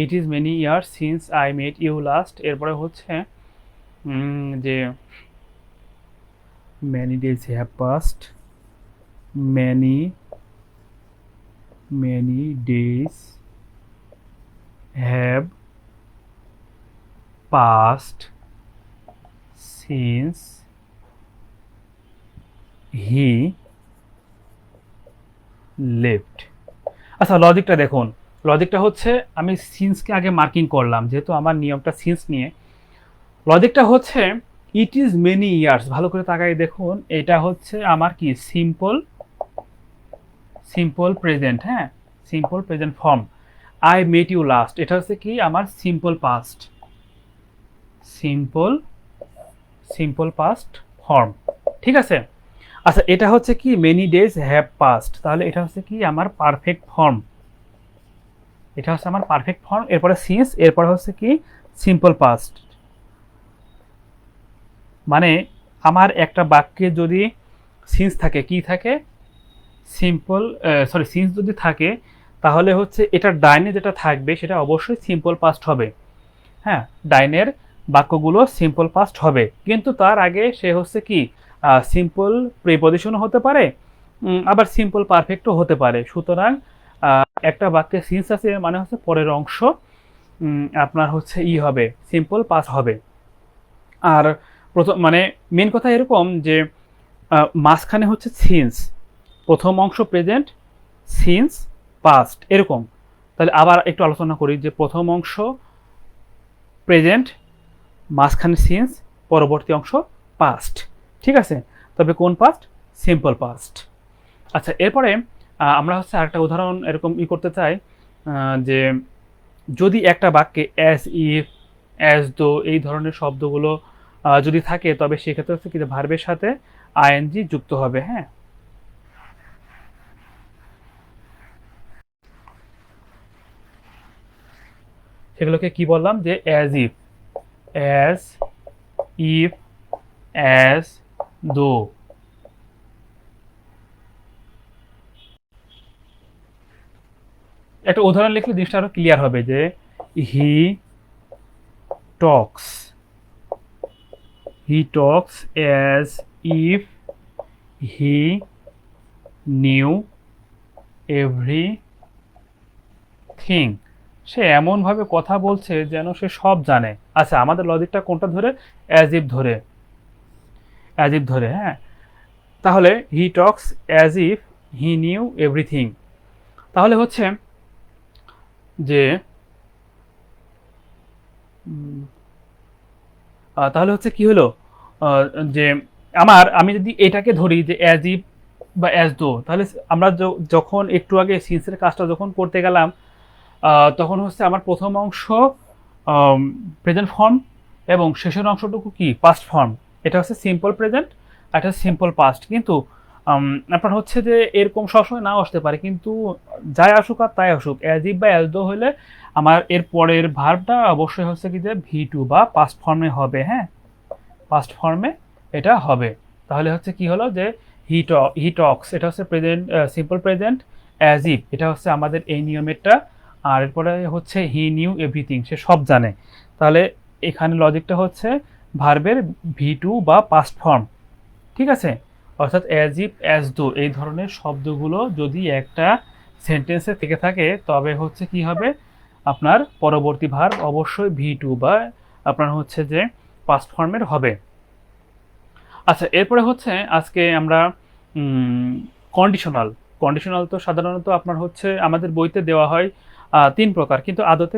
S1: it is many years since I met you last. এরপরে হচ্ছে যে many days have passed, many days have passed since he left। আচ্ছা, লজিকটা দেখুন, লজিকটা হচ্ছে আমি সিন্সকে আগে মার্কিং করলাম যেহেতু আমার নিয়মটা সিন্স নিয়ে। লজিকটা হচ্ছে ইট ইজ মেনি ইয়ার্স, ভালো করে তাকাই দেখুন, এটা হচ্ছে আমার কি সিম্পল সিম্পল প্রেজেন্ট, হ্যাঁ, simple present form. I met you last, এটা হচ্ছে কি আমার simple past, simple simple past form, ঠিক আছে। আচ্ছা, এটা হচ্ছে কি মেনি ডেজ হ্যাভ পাস্ট, তাহলে এটা হচ্ছে কি আমার পারফেক্ট ফর্ম, এটা হচ্ছে আমার পারফেক্ট ফর্ম। এরপরে সিন্স, এরপরে হচ্ছে কি সিম্পল পাস্ট। মানে আমার একটা বাক্যে যদি সিন্স থাকে, কি থাকে, সিম্পল, সরি সিন্স যদি থাকে, তাহলে হচ্ছে এটার ডাইনে যেটা থাকবে সেটা অবশ্যই সিম্পল পাস্ট হবে, হ্যাঁ, ডাইনের বাক্যগুলো সিম্পল পাস্ট হবে। কিন্তু তার আগে সে হচ্ছে কি সিম্পল প্রিপজিশনও হতে পারে, আবার সিম্পল পারফেক্টও হতে পারে। সুতরাং একটা বাক্যে সিন্স আছে মানে হচ্ছে পরের অংশ আপনার হচ্ছে হবে, সিম্পল পাস্ট হবে। আর প্রথম মানে মেন কথা এরকম যে মাঝখানে হচ্ছে সিন্স, প্রথম অংশ প্রেজেন্ট, সিন্স, পাস্ট, এরকম। তাহলে আবার একটু আলোচনা করি যে প্রথম অংশ প্রেজেন্ট, মাঝখানে সিন্স, পরবর্তী অংশ পাস্ট, ঠিক আছে। তবে কোন পাস্ট? Simple past. আচ্ছা, এরপরে আমরা হচ্ছে আরেকটা উদাহরণ এরকম করতে চাই যে যদি একটা বাক্যে অ্যাজ ইফ, অ্যাজ দো এই ধরনের শব্দগুলো যদি থাকে, তবে সেক্ষেত্রে হচ্ছে কি ভার্বের সাথে আইএনজি যুক্ত হবে, হ্যাঁ। সেগুলোকে কি বললাম যে as if, as if, as though. একটা উদাহরণ লিখলে জিনিসটা আরো ক্লিয়ার হবে যে he talks, he talks as if he knew everything, সে এমনভাবে কথা বলছে যেন সে সব জানে। আচ্ছা, আমাদের লজিকটা কোনটা ধরে? অ্যাজ ইফ ধরে, অ্যাজ ইফ ধরে, হ্যাঁ। তাহলে he talks as if he knew everything, তাহলে হচ্ছে যে তাহলে হচ্ছে কি হলো যে আমি যদি এটাকে ধরি যে অ্যাজ ইফ বা অ্যাজ দো, তাহলে আমরা যখন একটু আগে সিন্সের কাজটা যখন করতে গেলাম তখন হচ্ছে আমার প্রথম অংশ প্রেজেন্ট ফর্ম এবং শেষের অংশটুকু কি পাস্ট ফর্ম। এটা হচ্ছে সিম্পল প্রেজেন্ট, এটা সিম্পল পাস্ট। কিন্তু আপনার হচ্ছে যে এরকম সবসময় নাও আসতে পারে, কিন্তু যাই আসুক আর তাই আসুক, অ্যাজ ইফ বা অ্যাজ দো হলে আমার এর পরের ভার্বটা অবশ্যই হচ্ছে কি যে ভি টু বা পাস্ট ফর্মে হবে, হ্যাঁ, পাস্ট ফর্মে এটা হবে। তাহলে হচ্ছে কি হলো যে হি টক্স, এটা হচ্ছে present, simple present. As if, এটা হচ্ছে আমাদের এই নিয়মেরটা। আর এরপরে হচ্ছে হি নিউ এভরিথিং, সে সব জানে। তাহলে এখানে লজিকটা হচ্ছে ভার্বের ভি টু বা পাস্ট ফর্ম, ঠিক আছে। অর্থাৎ অ্যাজ ইফ, অ্যাজ দো এই ধরনের শব্দগুলো যদি একটা সেন্টেন্সে থেকে থাকে, তবে হচ্ছে কি হবে, আপনার পরবর্তী ভার্ব অবশ্যই ভি টু বা আপনার হচ্ছে যে পাস্ট ফর্মের হবে। আচ্ছা, এরপরে হচ্ছে আজকে আমরা কন্ডিশনাল। কন্ডিশনাল তো সাধারণত আপনার হচ্ছে আমাদের বইতে দেওয়া হয় 3 প্রকার, কিন্তু আদতে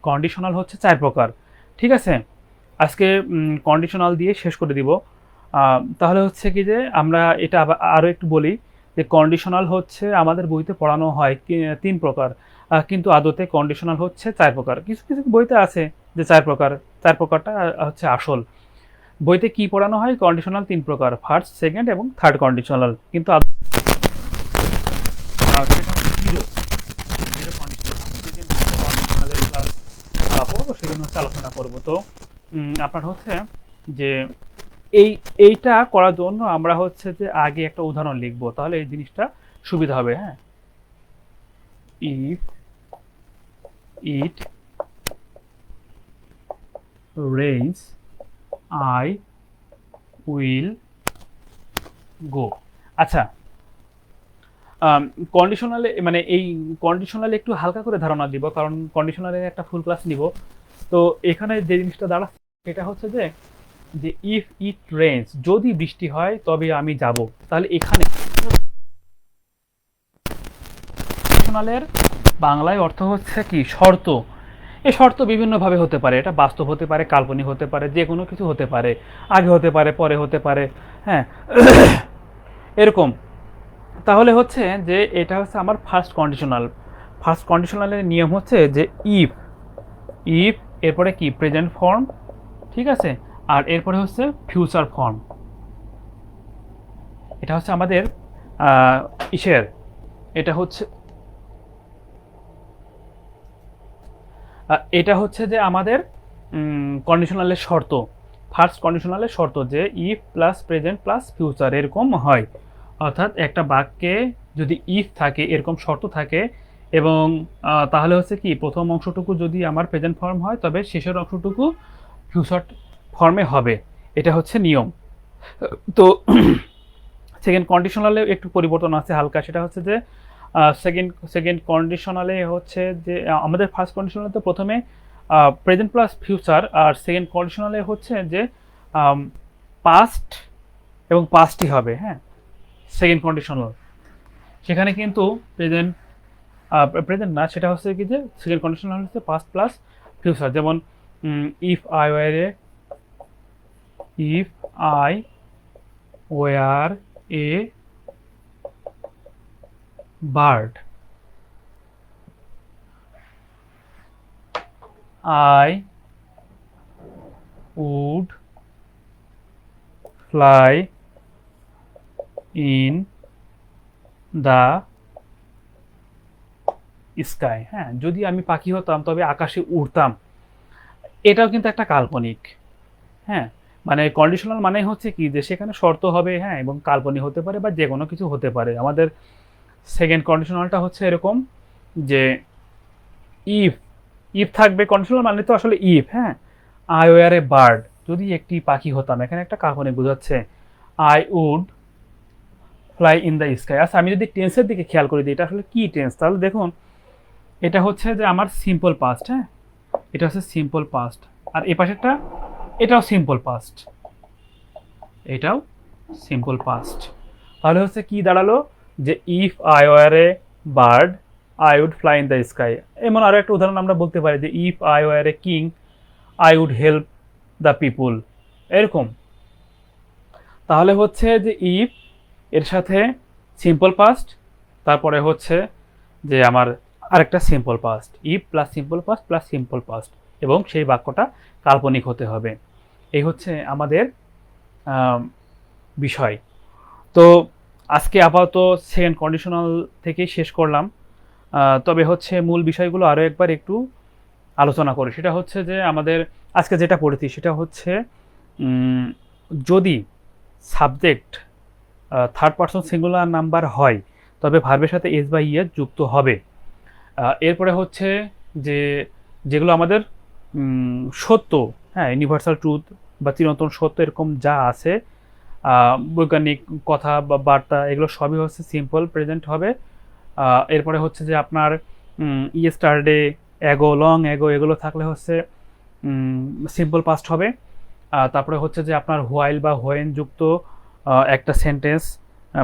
S1: কন্ডিশনাল হচ্ছে 4 প্রকার, ঠিক আছে। আজকে কন্ডিশনাল দিয়ে শেষ করে দিব। তাহলে হচ্ছে কি যে আমরা এটা আরও একটু বলি যে কন্ডিশনাল হচ্ছে আমাদের বইতে পড়ানো হয় 3 প্রকার, কিন্তু আদতে কন্ডিশনাল হচ্ছে 4 প্রকার। কিছু কিছু বইতে আছে যে 4 প্রকার, 4 প্রকারটা হচ্ছে আসল। বইতে কি পড়ানো হয়? কন্ডিশনাল 3 প্রকার, ফার্স্ট, সেকেন্ড এবং থার্ড কন্ডিশনাল। কিন্তু সেজন্য হচ্ছে আলোচনা করবো। তো আপনার হচ্ছে যে এইটা করার জন্য আমরা হচ্ছে যে আগে একটা উদাহরণ লিখবো, তাহলে এই জিনিসটা সুবিধা হবে, হ্যাঁ। If it rains I will গো। আচ্ছা, কন্ডিশনালে মানে এই কন্ডিশনালে একটু হালকা করে ধারণা দিব, কারণ কন্ডিশনালে একটা ফুল ক্লাস নিব। তো এখানে যে জিনিসটা দাঁড়াচ্ছে সেটা হচ্ছে যে ইফ ইট রেইনস, যদি বৃষ্টি হয় তবে আমি যাব। তাহলে এখানে কন্ডিশনালের বাংলায় অর্থ হচ্ছে কি? শর্ত। এই শর্ত বিভিন্নভাবে হতে পারে, এটা বাস্তব হতে পারে, কাল্পনিক হতে পারে, যে কোনো কিছু হতে পারে, আগে হতে পারে, পরে হতে পারে, হ্যাঁ, এরকম। তাহলে হচ্ছে যে এটা হচ্ছে আমার ফার্স্ট কন্ডিশনাল। ফার্স্ট কন্ডিশনালের নিয়ম হচ্ছে যে ইফ, ইফ এরপরে কি প্রেজেন্ট ফর্ম, ঠিক আছে, আর এরপরে হচ্ছে ফিউচার ফর্ম। এটা হচ্ছে আমাদের ইসের, এটা হচ্ছে এটা হচ্ছে যে আমাদের কন্ডিশনালের শর্ত, ফার্স্ট কন্ডিশনালের শর্ত যে if plus present plus future এরকম হয়। অর্থাৎ একটা বাক্যে যদি ইফ থাকে, এরকম শর্ত থাকে, এবং তাহলে হচ্ছে কি প্রথম অংশটুকু যদি আমার প্রেজেন্ট ফর্ম হয় তবে শেষের অংশটুকু ফিউচার ফর্মে হবে। এটা হচ্ছে নিয়ম। তো সেকেন্ড কন্ডিশনালে একটু পরিবর্তন আছে হালকা, সেটা হচ্ছে যে সেকেন্ড কন্ডিশনালে হচ্ছে যে আমাদের ফার্স্ট কন্ডিশনালে তো প্রথমে প্রেজেন্ট প্লাস ফিউচার, আর সেকেন্ড কন্ডিশনালে হচ্ছে যে পাস্ট এবং পাস্টই হবে। হ্যাঁ, সেকেন্ড কন্ডিশনাল সেখানে কিন্তু প্রেজেন্ট প্রেজেন্ট না, সেটা হচ্ছে কি যে সেকেন্ড কন্ডিশনাল হচ্ছে পাস্ট প্লাস ফিউচার। যেমন if I war if I were a bird, I would fly in the sky। হ্যাঁ, যদি আমি পাখি হতাম তবে আকাশে উড়তাম। এটাও কিন্তু একটা কাল্পনিক। হ্যাঁ, মানে কন্ডিশনাল মানে হচ্ছে কি যে সেখানে শর্ত হবে, হ্যাঁ, এবং কাল্পনিক হতে পারে বা যে কোনো কিছু হতে পারে। আমাদের সেকেন্ড কন্ডিশনালটা হচ্ছে এরকম যে ইফ, ইফ থাকবে, কন্ডিশনাল মানে তো আসলে ইফ। হ্যাঁ, আই ওয়ার এ বার্ড, যদি একটি পাখি হতাম, এখানে একটা কাল্পনিক বোঝাচ্ছে। I would fly in the sky. আচ্ছা, আমি যদি টেন্সের দিকে খেয়াল করে দিই, এটা আসলে কি টেন্স, তাহলে দেখুন এটা হচ্ছে যে আমার সিম্পল পাস্ট। হ্যাঁ, এটা হচ্ছে সিম্পল পাস্ট, আর এ পাশেরটা এটাও সিম্পল পাস্ট, এটাও সিম্পল পাস্ট। তাহলে হচ্ছে কি দাঁড়ালো যে if I were a bird I would fly in the sky. এমন আরো একটা উদাহরণ আমরা বলতে পারি যে if I were a king I would help the people, এরকম। তাহলে হচ্ছে যে ইফ এর সাথে সিম্পল পাস্ট, তারপরে হচ্ছে যে আমার আরেকটা simple past, if plus simple past plus simple past, এবং সেই বাক্যটা কাল্পনিক হতে হবে। এই হচ্ছে আমাদের বিষয়। তো আজকে আপাতত সেকেন্ড কন্ডিশনাল থেকেই শেষ করলাম। তবে হচ্ছে মূল বিষয়গুলো আরও একবার একটু আলোচনা করি। সেটা হচ্ছে যে আমাদের আজকে যেটা পড়েছি সেটা হচ্ছে যদি subject third person singular number হয় তবে ভার্বের সাথে এস বা ইএস যুক্ত হবে। এরপরে হচ্ছে যে যেগুলো আমাদের সত্য, হ্যাঁ, ইউনিভার্সাল ট্রুথ বা চিরন্তন সত্য এরকম যা আছে, বৈজ্ঞানিক কথা বা বার্তা, এগুলো সবই হচ্ছে সিম্পল প্রেজেন্ট হবে। এরপরে হচ্ছে যে আপনার ইয়েস্টারডে, অ্যাগো, লং অ্যাগো এগুলো থাকলে হচ্ছে সিম্পল পাস্ট হবে। তারপরে হচ্ছে যে আপনার হোয়াইল বা হোয়েন যুক্ত একটা সেন্টেন্স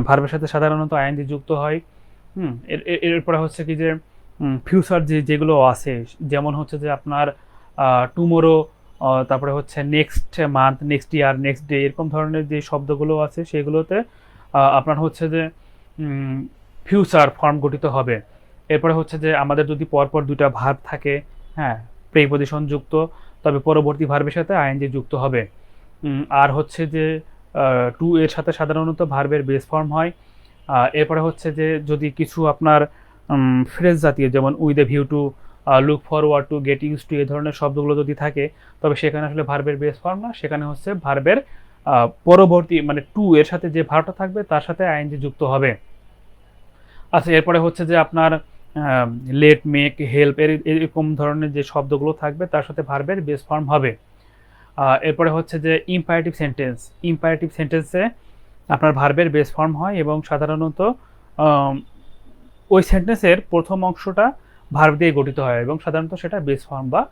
S1: ভার্বের সাথে সাধারণত আইএনজি যুক্ত হয়। এরপরে হচ্ছে কি যে ফিউচার যেগুলো আছে, যেমন হচ্ছে যে আপনার টুমোরো, তারপরে হচ্ছে নেক্সট মান্থ, নেক্সট ইয়ার, নেক্সট ডে, এরকম ধরনের যে শব্দগুলো আছে সেগুলোতে আপনার হচ্ছে যে ফিউচার ফর্ম গঠিত হবে। এরপরে হচ্ছে যে আমাদের যদি পরপর দুটা ভার্ব থাকে, হ্যাঁ, প্রিপজিশন যুক্ত, তবে পরবর্তী ভার্বের সাথে আইএনজি যুক্ত হবে। আর হচ্ছে যে টু এর সাথে সাধারণত ভার্বের বেস ফর্ম হয়। এরপরে হচ্ছে যে যদি কিছু আপনার ফ্রেজ জাতীয়, যেমন with a view to, look forward to, get used to, এই ধরনের শব্দগুলো যদি থাকে তবে সেখানে আসলে ভার্বের বেস ফর্ম না, সেখানে হচ্ছে ভার্বের পরবর্তী মানে টু এর সাথে যে ভার্বটা থাকবে তার সাথে আইএনজি যুক্ত হবে। আচ্ছা, এরপরে হচ্ছে যে আপনার লেট, মেক, হেল্প এরকম ধরনের যে শব্দগুলো থাকবে তার সাথে ভার্বের বেস ফর্ম হবে। এরপরে হচ্ছে যে ইম্পারেটিভ সেন্টেন্স, ইম্পারেটিভ সেন্টেন্সে আপনার ভার্বের বেস ফর্ম হয় এবং সাধারণত ওই সেন্টেন্সের প্রথম অংশটা ভার্ব দিয়ে গঠিত হয় এবং সাধারণত সেটা বেস ফর্ম বা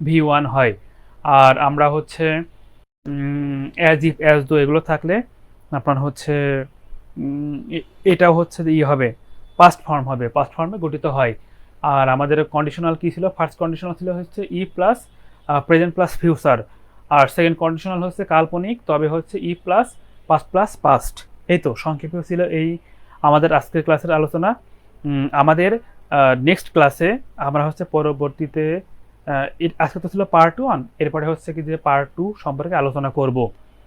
S1: V1 হয়। আর আমরা হচ্ছে অ্যাজ ইফ, অ্যাজ দো এগুলো থাকলে আপনার হচ্ছে এটাও হচ্ছে হবে পাস্ট ফর্ম হবে, পাস্ট ফর্মে গঠিত হয়। আর আমাদের কন্ডিশনাল কি ছিল, ফার্স্ট কন্ডিশনাল ছিল হচ্ছে ই প্লাস প্রেজেন্ট প্লাস ফিউচার, আর সেকেন্ড কন্ডিশনাল হচ্ছে কাল্পনিক, তবে হচ্ছে ই প্লাস পাস্ট প্লাস পাস্ট। এই তো সংক্ষেপে ছিল এই আমাদের আজকের ক্লাসের আলোচনা। আমাদের নেক্সট ক্লাসে আমরা হচ্ছে পরবর্তীতে আজকে তো ছিল পার্ট 1, এরপরে হচ্ছে কি যে পার্ট 2 সম্পর্কে আলোচনা করব।